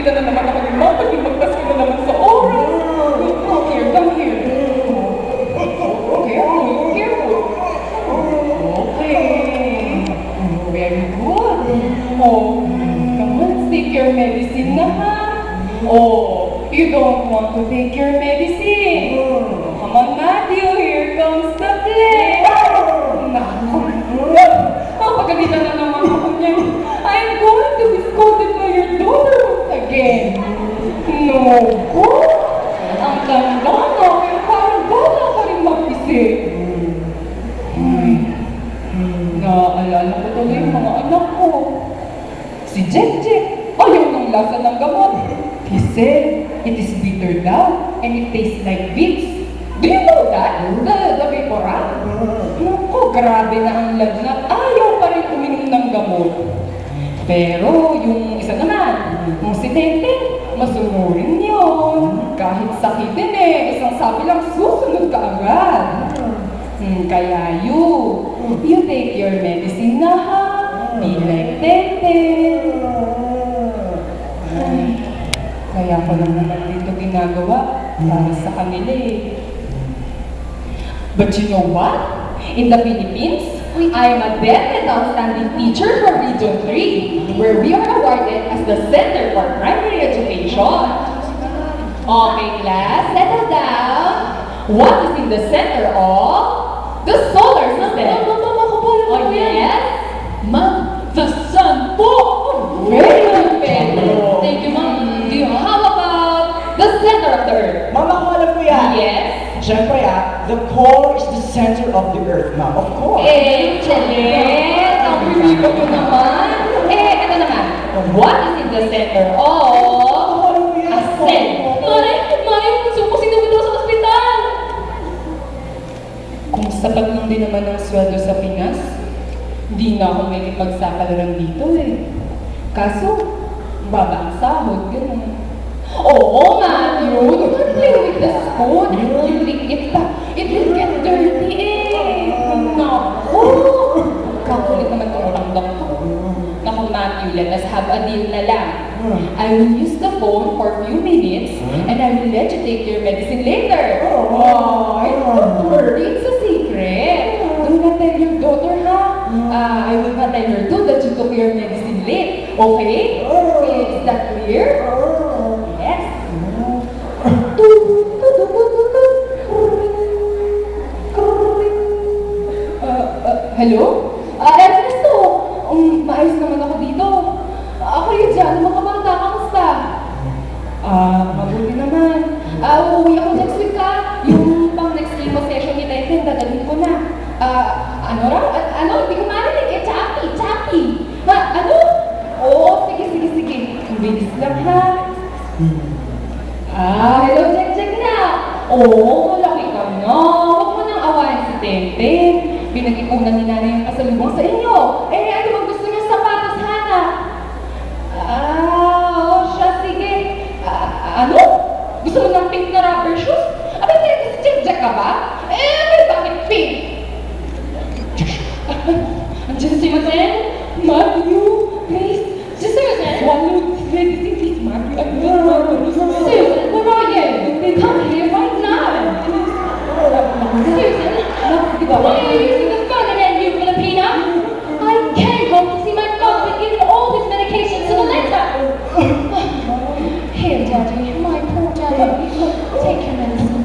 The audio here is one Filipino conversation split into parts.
napipilitan na naman ako ni Mom pag magpasko na naman sa oras. Here, come here. Careful, careful. Okay. Very good. Oh, come on, take your medicine na ha. Oh, you don't want to take your medicine. Come on, Matthew, here comes the play. Pagalitan na naman ako niya. I'm going to be scolded by your daughter once again. No po. Ang ganda na, pero parang bala ka rin mag-isip. Naaalala ko tuloy yung mga anak ko. Si Jek, ayaw ng lasa ng gamot. He said, it is bitter daw, and it tastes like beets. Do you know that? The Vaporub? Naku, grabe na ang lagnat. Ayaw pa rin uminom ng gamot. Pero yung isa naman, yung si Tente, masunurin yun. Kahit sakitin isang sabi lang susunod ka agad. Kaya you take your medicine na ha. Be like Tente. Kaya ko lang naman dito ginagawa para sa kanila But you know what? In the Philippines, I am a deaf and outstanding teacher from Region 3, where we are awarded as the Center for Primary Education. Okay, class, settle down. What is in the center of the solar system? Oh, yes? Ma'am, the sun po! Very good, Pedro. Thank you, Ma'am. How about the center of the Earth? Mama, ko alam ko yan. Yes? Siyempre the core is the center of the earth, ma'am. Of course. Excellent! Ang bibigyan ko naman. Ito naman. What is in the center of a cell? Mare, suko sinuwi daw sa ospital. Kung sapat lang din naman ang sweldo sa Pinas, hindi na ako may ipagsapalaran dito Kaso, baba ang sahod, gano'n. Oo, Matthew, you can't play with the spoon. You lick it back. It will get dirty Naku! Kakulit naman itong ulang ko. Naku, Matthew, let us have a deal na lang. I will use the phone for a few minutes and I will let you take your medicine later. Oh, don't worry, it's a secret. Do not tell your daughter, ha? I will not tell her too that you took your medicine late. Okay? Is that clear? Yes. Hello? Ernesto! Maayos naman ako dito. Kayo dyan, mga bata, kamusta? Mabuti naman. Uuwi ako next week yung pang next chemo session ni Tenten, dadalhin ko na. Ano raw? Hindi ko marinig. Chappy. Ano? Oo, sige. Bilis lang hello, Jack na. Oo, malaki ka na. Huwag mo nang awayan si Tenten. Pinag-ipunan ni nanay yung kasalubong sa inyo. Ano bang gusto niyo sapatos, Hana? Siya, sige. Ano? Gusto mo ng pink na rubber shoes? Si Jack ka ba? Bakit pink? Andiyan si Maten? Matthew, please. Just say Maten. Swallow this medicine, please, Matthew. Susan, where are you? Come here right now. Susan, why are you using the phone again, you Filipina? I came home to see my father giving all his medication to the letter. Here, Daddy, my poor Daddy. Take your medicine.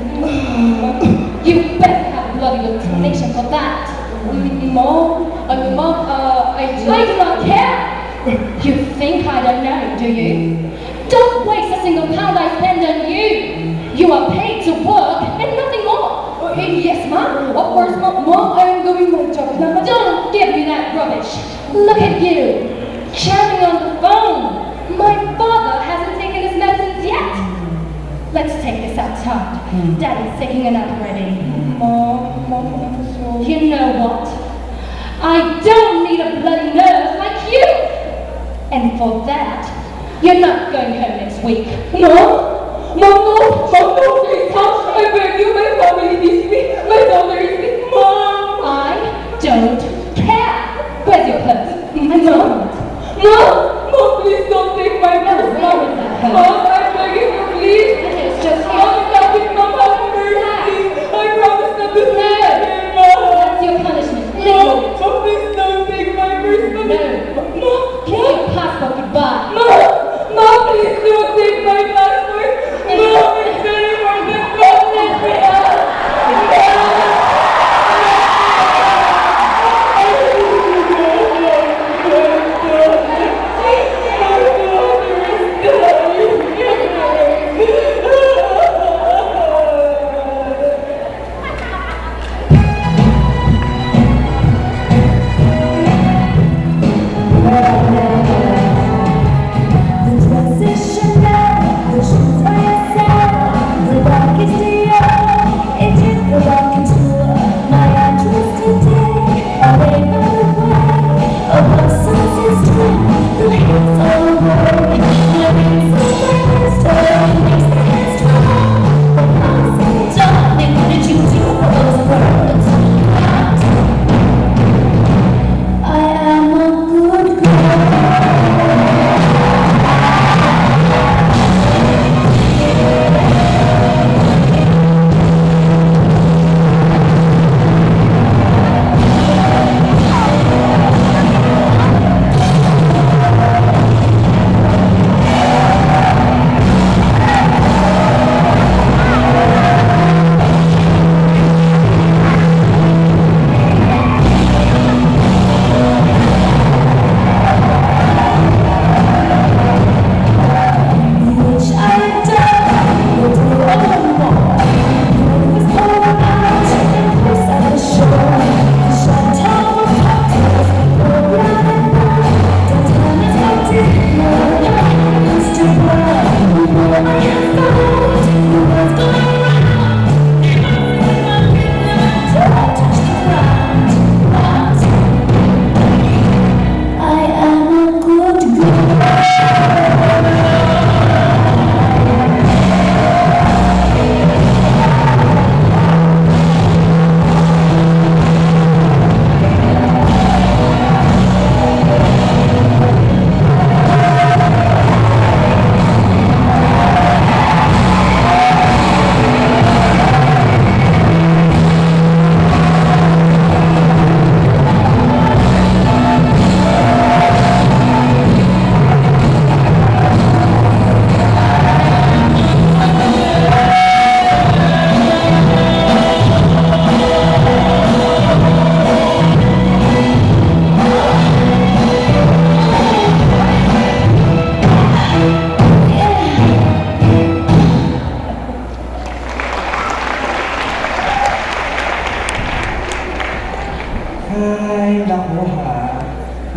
You better have a bloody explanation for that. Mom, I do not care. You think I don't know, do you? Don't waste a single pound I spend on you. You are paid to work and nothing more. Yes, Mom. Of course, Mom, I am doing my job. Now, don't give me that rubbish. Look at you, chatting on the phone. My father hasn't taken his medicines yet. Let's take this outside. Daddy's taking a nap already. Mom, you know what? I don't need a bloody nurse like you. And for that, you're not going home next week. No? Mom, please help. I beg you, my family needs me. My daughter is sick. Mom! I don't care. Where's your purse? Mom, please don't take my purse.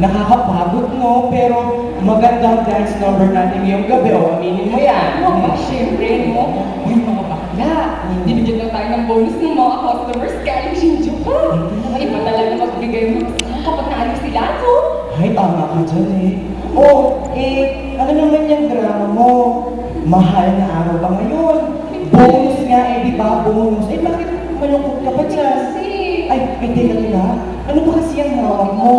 Nakakapagod, no? Pero magandang dance number natin ngayong gabi. O, aminin mo yan. Oh, syempre, no? Uy, mga bakla. Binigyan lang tayo ng bonus ng mga customers. Galing Shinju pa. Ay, iba talaga magbigay mo kapag naalis sila, no? Ay, tama ka dyan eh. Oh, ano naman yung drama mo? Mahal na araw ba ngayon? Bonus nga eh, di ba? Bonus. Eh, bakit malungkot ka pa dyan? Kasi, Ay, teka teka. Ano ba kasi ang hawak mo?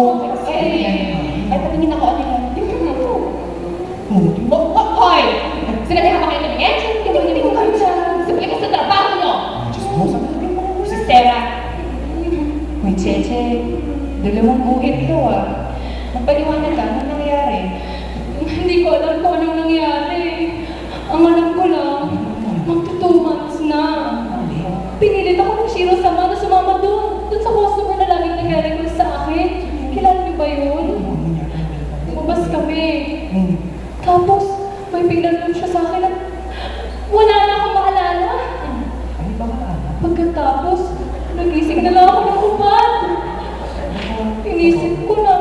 ay, patingin ako at tingnan mo. Hoy! Sinabihan ba kayo tumingin? Hindi ko kayo dyan. Sabi ka sa trabaho nyo. Diyos mo, sabi mo. Si Sarah. Uy, Cheche. Dalawang guhit to ah. Magpaliwanag ka, anong nangyari? Hindi ko alam kung anong nangyari. Ang alam ko lang, magto 2 months na. Pinilit ako ng Shiro sama na sumama doon. Doon sa customer na laging nag-request sa akin. Kilala niyo ba yun? Lumabas kami. Tapos, may pinaglam siya sa akin at wala na akong maalala. Ano ba ka? Pagkatapos, nagising na lang ako ng upan. Inisip ko na,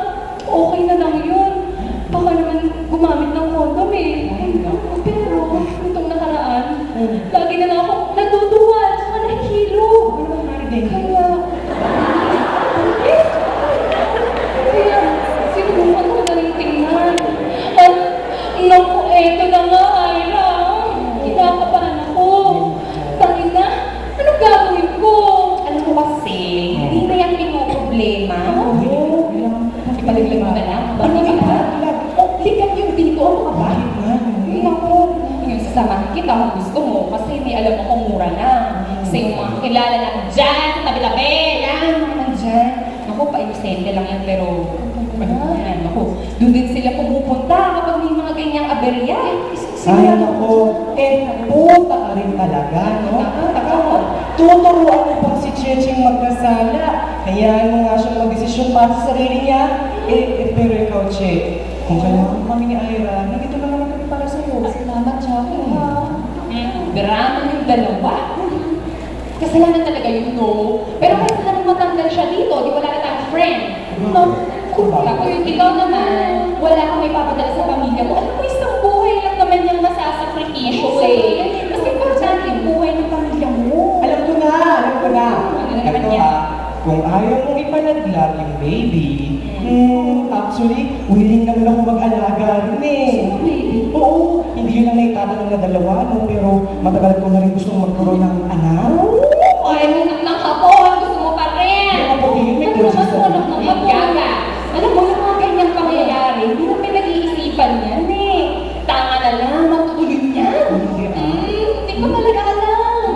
okay na lang yun. Baka naman gumamit ng condom eh. Pero, itong nakaraan, lagi na lang ako natutuwa at saka nahihilo. Kaya, sinubukan ko na rin tingnan. At, naku, eto na nga, Ira. Kinakabahan ako. Bakit na? Anong gagawin ko? Alam mo kasi, hindi na yan pinoproblema. Ipaliglag mo na lang. Ano ba? O, ligat yung dito. Ano ka ba? Ay, ako. Yung sasamahan kita kung gusto mo. Kasi may alam mo kung mura na. Kasi yung mga kilala na dyan, sa tabi-tabi. Yan, mga nandyan. Naku, pa-inosente lang yan, pero ano yan? Naku, doon din sila pumupunta kapag may mga ganyang aberya. Ay, ako. Puta ka rin talaga, no? Tuturuan mo pa si Checheng magkasala. Hayaan mo nga siyang magdesisyon para sa sarili niya. Pero ikaw, Che, kung kailangan kami ni Ira, nandito na naman kami para sa'yo. Salamat, Jackie. Drama yung dalawa. Kasalanan talaga yung no. Pero kasalanan matanggal siya dito. Di wala na tayong friend. No. Ako yung ikaw naman, wala kang may papadala sa pamilya mo. Alam mo, isang buhay lang naman yung masasakripisyo eh. Mas importante yung buhay ng pamilya mo. Alam ko na. Ano naman Ito yan? ha, kung ayaw mong ipanaglag yung baby, actually, willing naman ako mag-alaga rin eh. Oo, hindi yun ang naitatanong na dalawa, no? Pero matagal ko na rin gustong magkaroon ng anak. Ay, ng hapon, gusto mo pa rin. Yung ako, may Ano closes naman mo, anak ng hapon? Gaga. Alam mo, yung mga ganyang pangyayari, hindi na pinag-iisipan yan eh. Tanga na lang, matutuloy yan. Hindi ko talaga alam.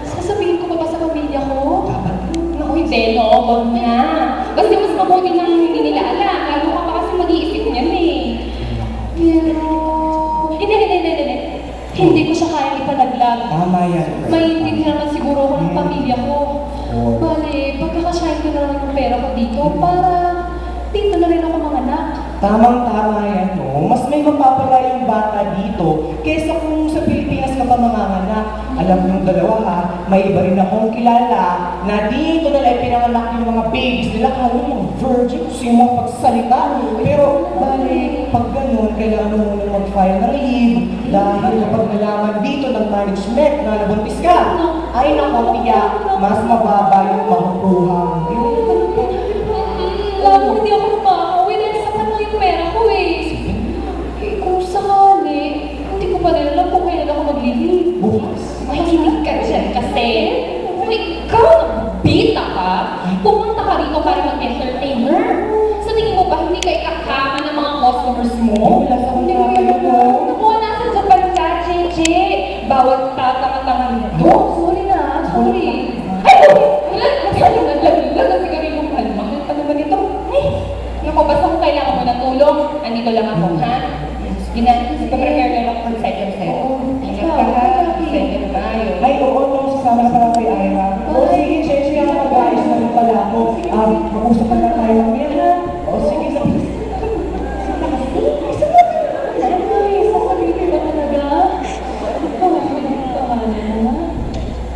Sasabihin ko pa ba sa pamilya ko? Naku, hindi, no, wag na. Kasi mas mabuti nang hindi nila alam. Lalo ka pa kasi mag-iisip niyan eh. Pero, hindi. Hindi ko siya kaya ipanaglag. Tama yan. Maintindihan naman siguro ako ng pamilya ko. Bale, pagkakasyahin ko na lang yung pera ko dito para dito na rin ako manganak. Tamang-tama yan, no? Mas may mapapala yung bata dito kaysa kung sa Pilipinas ka pa manganganak. Alam yung dalawa ha, may iba rin akong kilala na dito na lang pinanganak yung mga babies nila. Kala yung virgin, gusto yung mga pagsalita. Pero, bali, pag ganun, kailangan mo muna mag-file ng leave dahil kapag nalaman dito ng management na nabuntis ka, ay naku, tiyak, mas mababa yung makukuha. Lalo hindi ako makakauwi dahil sa kanila yung pera ko eh. Kung sakali, hindi ko pa rin alam kung kailan ako maglilip. Bukas. Makikinig ka dyan kasi kung ikaw bita ka, pumunta ka rito para mag-entertainer. Sa tingin mo ba hindi ka ikakama ng mga customers mo? Wala sa Hindi mo kanya yun. Naku, nasa Japan ka, Cheche. Bawat tatanga-tanga nito. Sorry na, sorry. Ay! Nagsaling naglalag na sigarilong mahal pa naman ito. Ay! Naku, basta kung kailangan mo ng tulong, andito lang ako, ha? Sige na, prepare na ako for second sa'yo. Ingat ka ha, second tayo. Ay, oo, no, sasama na pala kay Ira. O sige, Cheche, ang mag-aayos na rin pala ako. Mag-usap na tayo mamaya, ha? O sige, sabi. Ay, sasabihin ba talaga?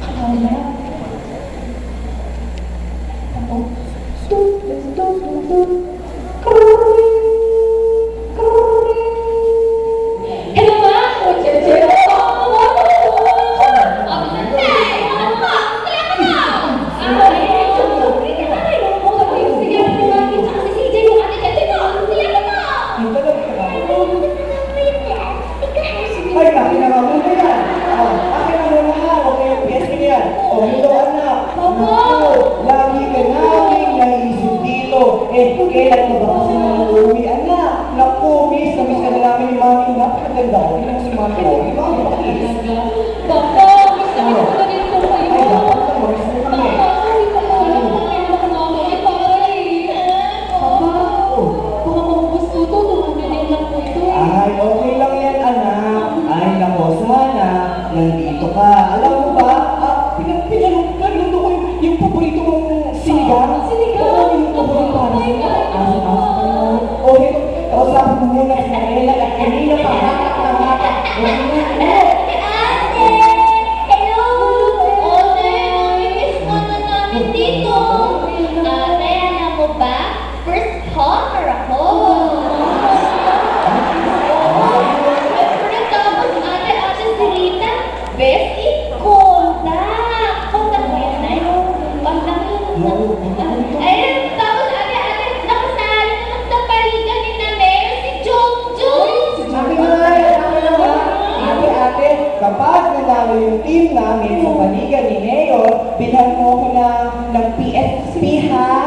Akala. Ako. Ay, akin na nga muna yan. Akin na muna ha, huwag kayong piyesta yan. Hello anak. Papa! Naku, lagi ka namin naisip dito. Kailan mo ba kasi uuwi anak? Naku, miss na namin ni mami. Napakaganda ko. Hindi lang si mami. Di ba? Papa, gusto ko na rin po kayo. Ay, dapat na mag-miss mo kami. Papa, ay, papa, alam ko kayo makamamay pa eh. Papa, baka maubos po ito, tumaminin lang po ito. Ay, okay lang yan, anak. Ay, nako, sana nandito ka. Alam mo ba, pinaluto ko yung paborito mong sinigang. Sinigang? Oo, yung paborito para Ay, sa'yo. ay, O, ito, kausapin mo muna si Nela at kanina pa. Ate! Hello! Ate, namimiss ka na namin dito. Ate, alam mo ba? First homer ako. Pero tapos ate si Rita, bestie, contact. Contact mo yan, Nay? Contact yun. Ayun, tapos ate, nakasali naman sa paligan ni na Mayor si Jong. Ate, kapag nanalo yung team namin sa paligan ni Mayor, bilhan mo ko ng PSP ha.